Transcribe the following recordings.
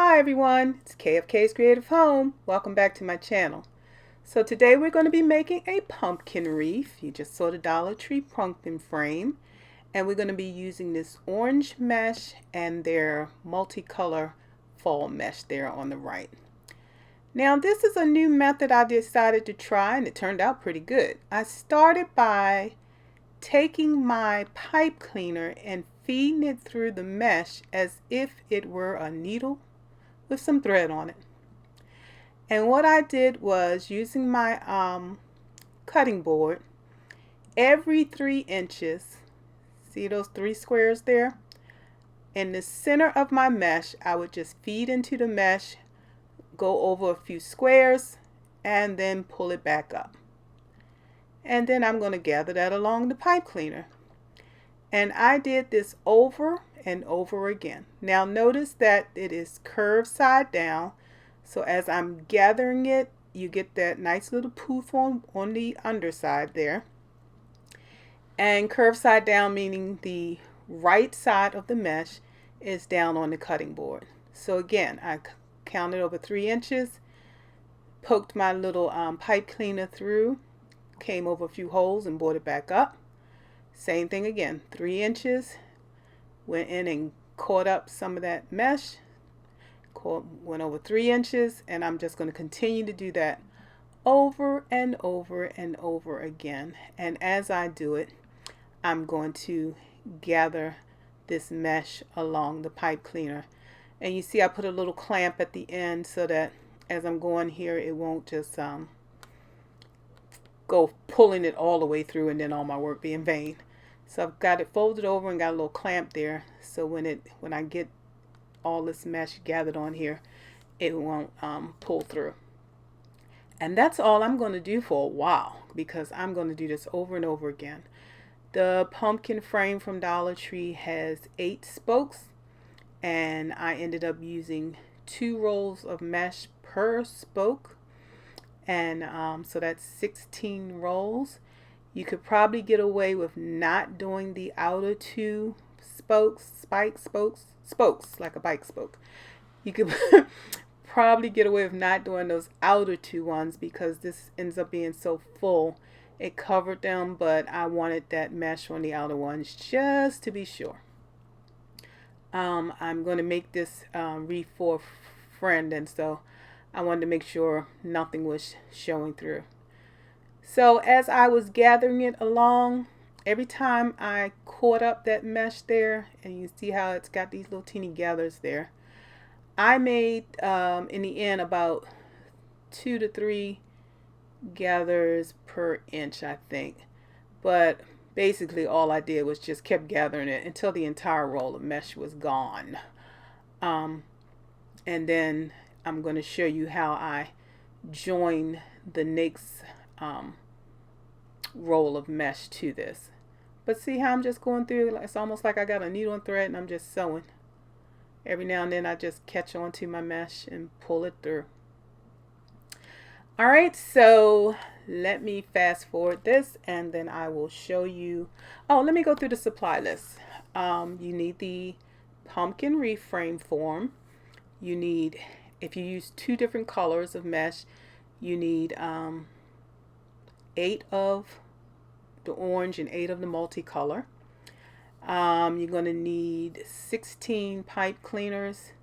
Hi everyone, it's KFK's Creative Home. Welcome back to my channel. So today we're going to be making a pumpkin wreath. You just saw the Dollar Tree pumpkin frame. And we're going to be using this orange mesh and their multicolor fall mesh there on the right. Now this is a new method I decided to try and it turned out pretty good. I started by taking my pipe cleaner and feeding it through the mesh as if it were a needle with some thread on it. And what I did was using my cutting board, every 3 inches, see those 3 squares there? In the center of my mesh, I would just feed into the mesh, go over a few squares, and then pull it back up. And then I'm going to gather that along the pipe cleaner. And I did this over and over again. Now notice that it is curved side down. So as I'm gathering it, you get that nice little poof on the underside there. And curved side down meaning the right side of the mesh is down on the cutting board. So again, I counted over 3 inches, poked my little pipe cleaner through, came over a few holes and brought it back up. Same thing again, 3 inches, went in and caught up some of that mesh, went over 3 inches, and I'm just going to continue to do that over and over and over again. And as I do it, I'm going to gather this mesh along the pipe cleaner. And you see I put a little clamp at the end so that as I'm going here, it won't just go pulling it all the way through and then all my work be in vain. So I've got it folded over and got a little clamp there, so when I get all this mesh gathered on here, it won't pull through. And that's all I'm going to do for a while, because I'm going to do this over and over again. The pumpkin frame from Dollar Tree has 8 spokes, and I ended up using 2 rolls of mesh per spoke, and so that's 16 rolls. You could probably get away with not doing the outer 2 spokes, spokes like a bike spoke. You could probably get away with not doing those outer 2 ones because this ends up being so full. It covered them, but I wanted that mesh on the outer ones just to be sure. I'm going to make this wreath for a friend, and so I wanted to make sure nothing was showing through. So as I was gathering it along, every time I caught up that mesh there, and you see how it's got these little teeny gathers there, I made in the end about 2 to 3 gathers per inch, I think. But basically all I did was just kept gathering it until the entire roll of mesh was gone. And then I'm going to show you how I join the next roll of mesh to this. But see how I'm just going through, it's almost like I got a needle and thread and I'm just sewing. Every now and then I just catch onto my mesh and pull it through. Alright, so let me fast forward this and then I will show you. Oh, let me go through the supply list. You need the pumpkin wreath frame form. You need, if you use 2 different colors of mesh, you need 8 of the orange and 8 of the multicolor. You're going to need 16 pipe cleaners,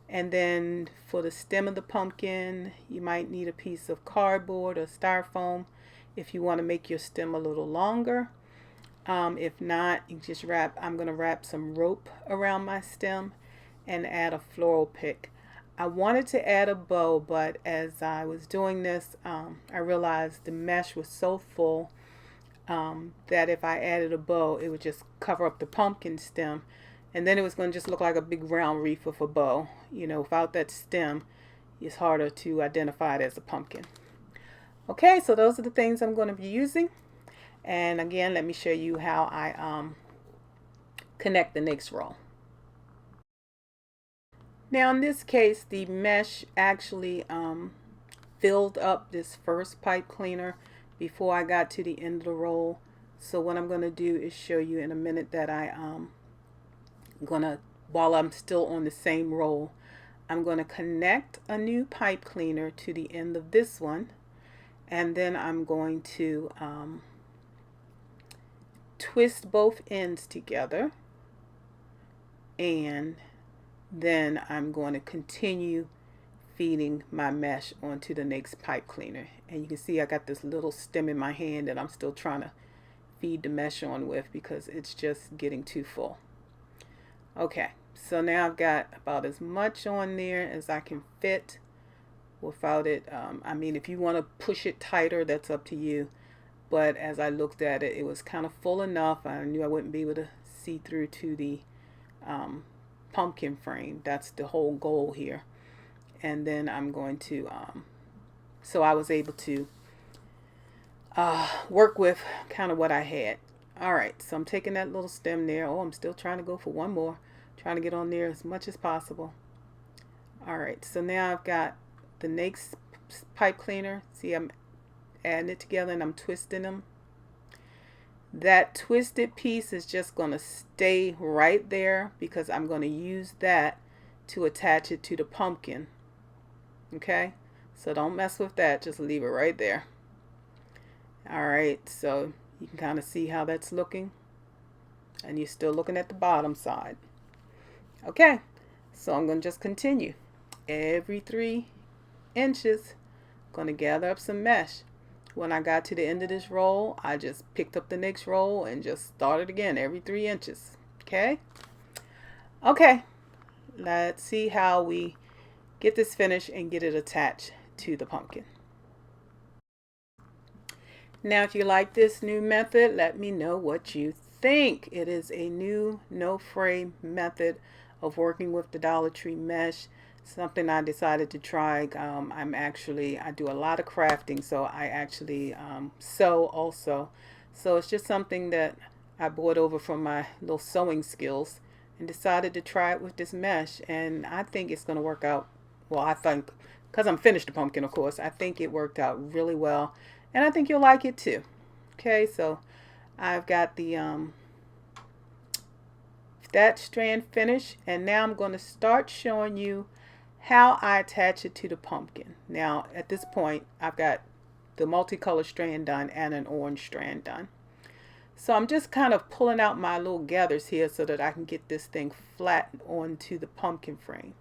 and then for the stem of the pumpkin you might need a piece of cardboard or styrofoam if you want to make your stem a little longer. If not, you just I'm going to wrap some rope around my stem and add a floral pick. I wanted to add a bow, but as I was doing this, I realized the mesh was so full that if I added a bow, it would just cover up the pumpkin stem, and then it was going to just look like a big round wreath with a bow. You know, without that stem, it's harder to identify it as a pumpkin. Okay, so those are the things I'm going to be using. And again, let me show you how I connect the next row. Now in this case, the mesh actually filled up this first pipe cleaner before I got to the end of the roll. So what I'm going to do is show you in a minute that I'm going to, while I'm still on the same roll, I'm going to connect a new pipe cleaner to the end of this one, and then I'm going to twist both ends together, and then I'm going to continue feeding my mesh onto the next pipe cleaner. And you can see I got this little stem in my hand that I'm still trying to feed the mesh on with because it's just getting too full. Okay, so now I've got about as much on there as I can fit without it. I mean, if you want to push it tighter, that's up to you. But as I looked at it, it was kind of full enough. I knew I wouldn't be able to see through to the pumpkin frame. That's the whole goal here. And then I'm going to, so I was able to work with kind of what I had. All right, so I'm taking that little stem there. Oh, I'm still trying to go for one more. Trying to get on there as much as possible. All right, so now I've got the next pipe cleaner. See, I'm adding it together and I'm twisting them. That twisted piece is just going to stay right there because I'm going to use that to attach it to the pumpkin. Okay, so don't mess with that, just leave it right there. All right, so you can kind of see how that's looking, and you're still looking at the bottom side. Okay, so I'm going to just continue. Every 3 inches, going to gather up some mesh. When I got to the end of this roll, I just picked up the next roll and just started again every 3 inches. Okay, let's see how we get this finished and get it attached to the pumpkin. Now, if you like this new method, let me know what you think. It is a new no fray method of working with the Dollar Tree mesh. Something I decided to try. I do a lot of crafting, so I actually sew also. So it's just something that I brought over from my little sewing skills and decided to try it with this mesh, and I think it's going to work out. Well, I think, because I'm finished the pumpkin, of course, I think it worked out really well, and I think you'll like it too. Okay, so I've got the that strand finished, and now I'm going to start showing you how I attach it to the pumpkin. Now, at this point, I've got the multicolor strand done and an orange strand done. So I'm just kind of pulling out my little gathers here so that I can get this thing flat onto the pumpkin frame.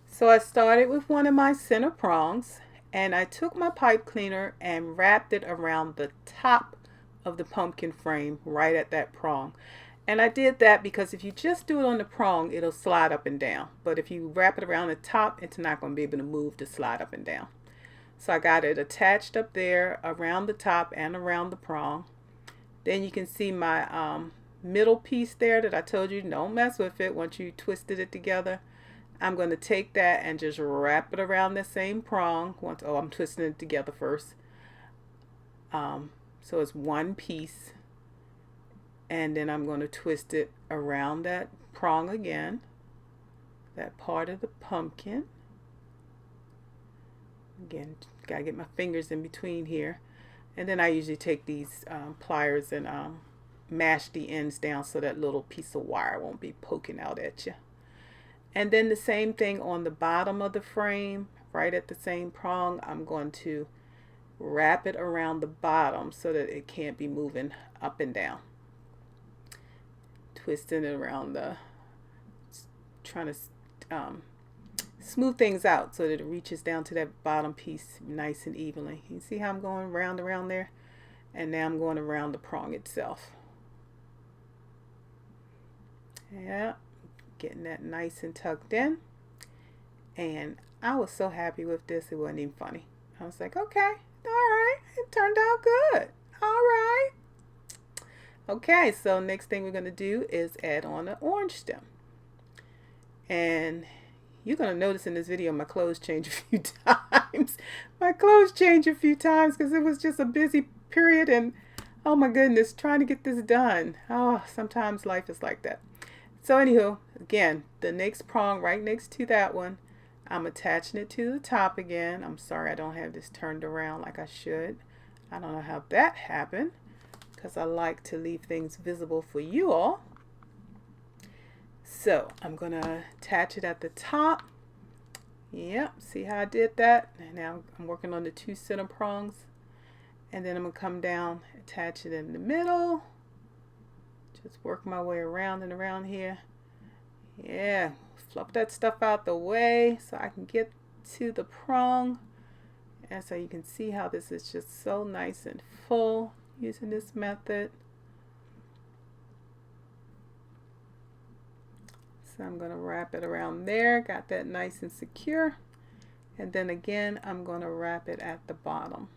So I started with one of my center prongs, and I took my pipe cleaner and wrapped it around the top of the pumpkin frame right at that prong. And I did that because if you just do it on the prong, it'll slide up and down. But if you wrap it around the top, it's not going to be able to move to slide up and down. So I got it attached up there around the top and around the prong. Then you can see my middle piece there that I told you don't mess with it once you twisted it together. I'm going to take that and just wrap it around the same prong. I'm twisting it together first. So it's one piece. And then I'm going to twist it around that prong again, that part of the pumpkin. Again, got to get my fingers in between here. And then I usually take these pliers and mash the ends down so that little piece of wire won't be poking out at you. And then the same thing on the bottom of the frame, right at the same prong, I'm going to wrap it around the bottom so that it can't be moving up and down. Twisting it around trying to smooth things out so that it reaches down to that bottom piece nice and evenly. You see how I'm going round around there? And now I'm going around the prong itself. Yeah, getting that nice and tucked in. And I was so happy with this, it wasn't even funny. I was like, okay, all right, it turned out good. All right. Okay, so next thing we're going to do is add on an orange stem. And you're going to notice in this video my clothes change a few times. My clothes change a few times because it was just a busy period, and oh my goodness, trying to get this done. Oh, sometimes life is like that. So anywho, again, the next prong right next to that one, I'm attaching it to the top again. I'm sorry I don't have this turned around like I should. I don't know how that happened, because I like to leave things visible for you all. So I'm gonna attach it at the top. Yep, see how I did that? And now I'm working on the 2 center prongs. And then I'm gonna come down, attach it in the middle. Just work my way around and around here. Yeah, fluff that stuff out the way so I can get to the prong. And so you can see how this is just so nice and full using this method. So I'm going to wrap it around there, got that nice and secure. And then again, I'm going to wrap it at the bottom.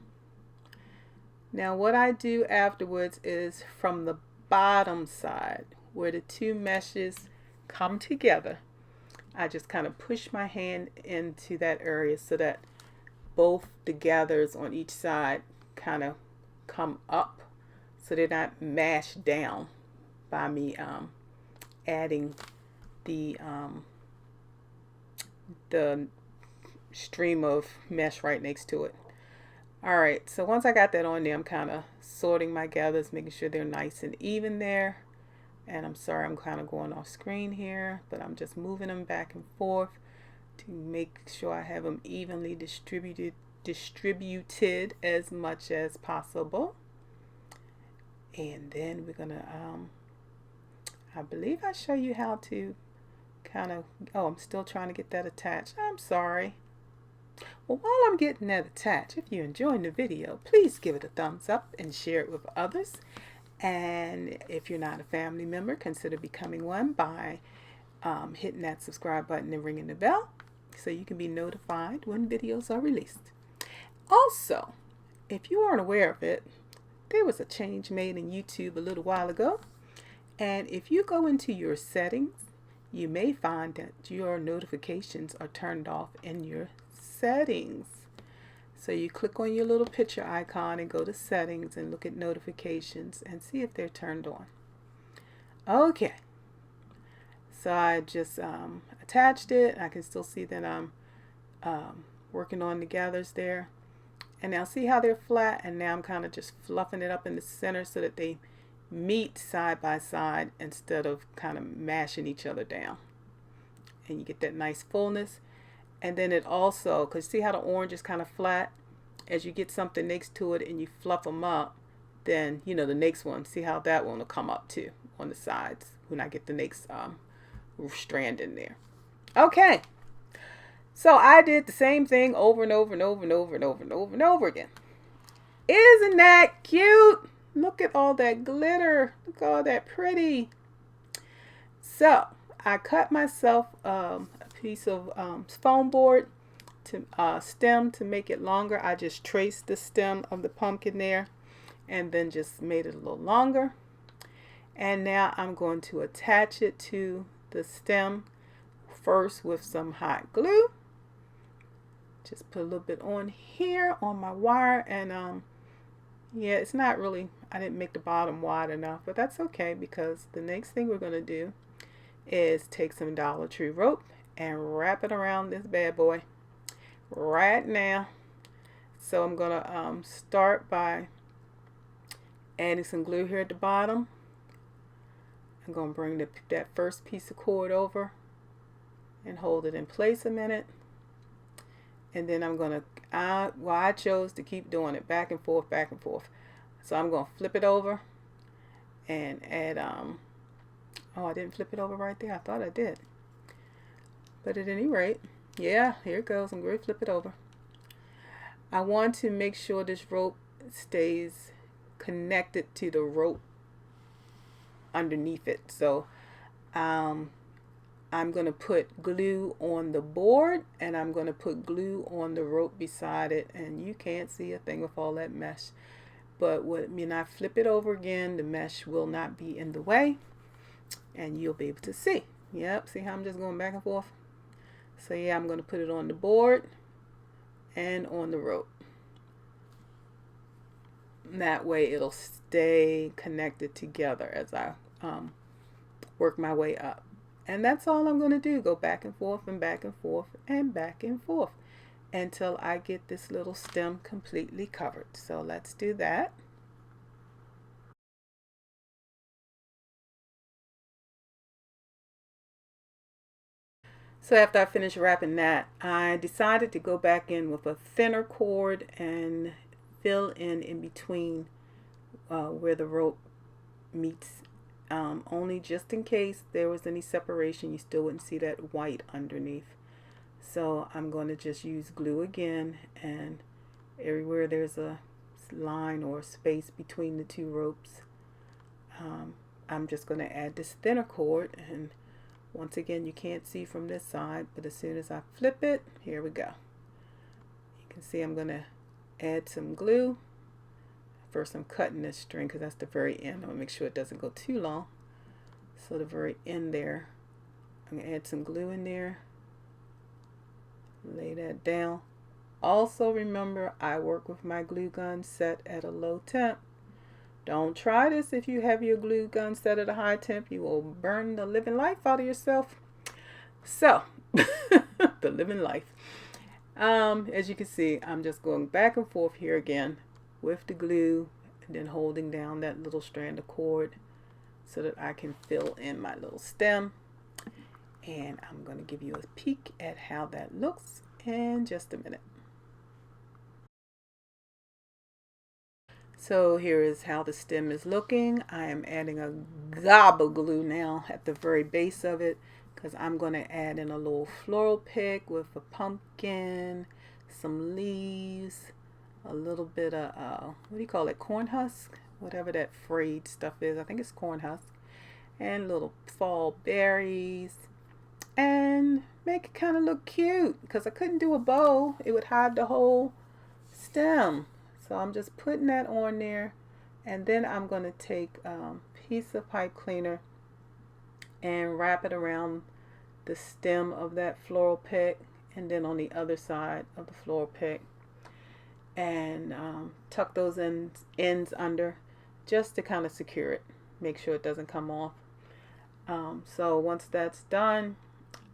Now what I do afterwards is from the bottom side where the 2 meshes come together, I just kind of push my hand into that area so that both the gathers on each side kind of come up so they're not mashed down by me adding the stream of mesh right next to it. Alright, so once I got that on there, I'm kind of sorting my gathers, making sure they're nice and even there. And I'm sorry I'm kind of going off screen here, but I'm just moving them back and forth to make sure I have them evenly distributed as much as possible. And then we're gonna I believe I show you how to kind of, oh, I'm still trying to get that attached. I'm sorry. Well, while I'm getting that attached, if you're enjoying the video, please give it a thumbs up and share it with others. And if you're not a family member, consider becoming one by hitting that subscribe button and ringing the bell so you can be notified when videos are released. Also, if you aren't aware of it, there was a change made in YouTube a little while ago. And if you go into your settings, you may find that your notifications are turned off in your settings. So you click on your little picture icon and go to settings and look at notifications and see if they're turned on. Okay, so I just attached it. I can still see that I'm working on the gathers there. And now see how they're flat, and now I'm kind of just fluffing it up in the center so that they meet side by side instead of kind of mashing each other down. And you get that nice fullness. And then it also, because see how the orange is kind of flat? As you get something next to it and you fluff them up, then, you know, the next one, see how that one will come up too on the sides when I get the next strand in there. Okay. So I did the same thing over and over and over and over and over and over and over again. Isn't that cute? Look at all that glitter. Look at all that pretty. So I cut myself a piece of foam board to stem to make it longer. I just traced the stem of the pumpkin there and then just made it a little longer. And now I'm going to attach it to the stem first with some hot glue. Just put a little bit on here on my wire, and yeah, it's not really, I didn't make the bottom wide enough, but that's okay because the next thing we're going to do is take some Dollar Tree rope and wrap it around this bad boy right now. So I'm going to start by adding some glue here at the bottom. I'm going to bring that first piece of cord over and hold it in place a minute. And then I'm going to, well, I chose to keep doing it back and forth, back and forth. So I'm going to flip it over and add, oh, I didn't flip it over right there. I thought I did. But at any rate, yeah, here it goes. I'm going to flip it over. I want to make sure this rope stays connected to the rope underneath it. So I'm going to put glue on the board and I'm going to put glue on the rope beside it, and you can't see a thing with all that mesh. But when I flip it over again, the mesh will not be in the way and you'll be able to see. Yep, see how I'm just going back and forth? So yeah, I'm going to put it on the board and on the rope. That way it'll stay connected together as I work my way up. And that's all I'm going to do. Go back and forth and back and forth and back and forth until I get this little stem completely covered. So let's do that. So after I finished wrapping that, I decided to go back in with a thinner cord and fill in between where the rope meets, only just in case there was any separation, you still wouldn't see that white underneath. So I'm going to just use glue again, and everywhere there's a line or space between the two ropes, I'm just going to add this thinner cord. And once again, you can't see from this side, but as soon as I flip it, here we go. You can see I'm going to add some glue. First I'm cutting this string because that's the very end. I'm going to make sure it doesn't go too long. So the very end there, I'm going to add some glue in there. Lay that down. Also remember, I work with my glue gun set at a low temp. Don't try this if you have your glue gun set at a high temp. You will burn the living life out of yourself. So, the living life. As you can see, I'm just going back and forth here again with the glue, and then holding down that little strand of cord so that I can fill in my little stem. And I'm going to give you a peek at how that looks in just a minute. So here is how the stem is looking. I am adding a gob of glue now at the very base of it, because I'm going to add in a little floral pick with a pumpkin, some leaves, a little bit of, what do you call it, corn husk? Whatever that frayed stuff is. I think it's corn husk. And little fall berries. And make it kind of look cute, because I couldn't do a bow. It would hide the whole stem. So I'm just putting that on there. And then I'm going to take a piece of pipe cleaner and wrap it around the stem of that floral pick, and then on the other side of the floral pick, and tuck those ends under, just to kind of secure it, make sure it doesn't come off. So once that's done,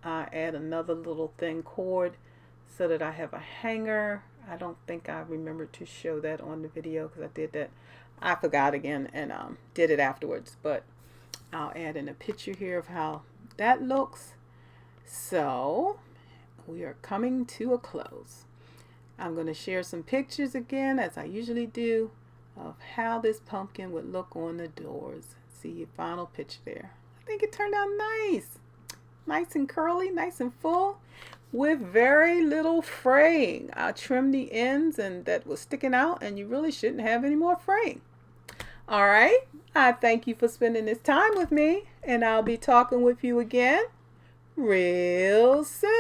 I add another little thin cord so that I have a hanger. I don't think I remember to show that on the video, because I did that, I forgot again, and did it afterwards, but I'll add in a picture here of how that looks. So we are coming to a close. I'm going to share some pictures again, as I usually do, of how this pumpkin would look on the doors. See your final picture there. I think it turned out nice. Nice and curly, nice and full, with very little fraying. I trimmed the ends and that was sticking out, and you really shouldn't have any more fraying. All right, I thank you for spending this time with me, and I'll be talking with you again real soon.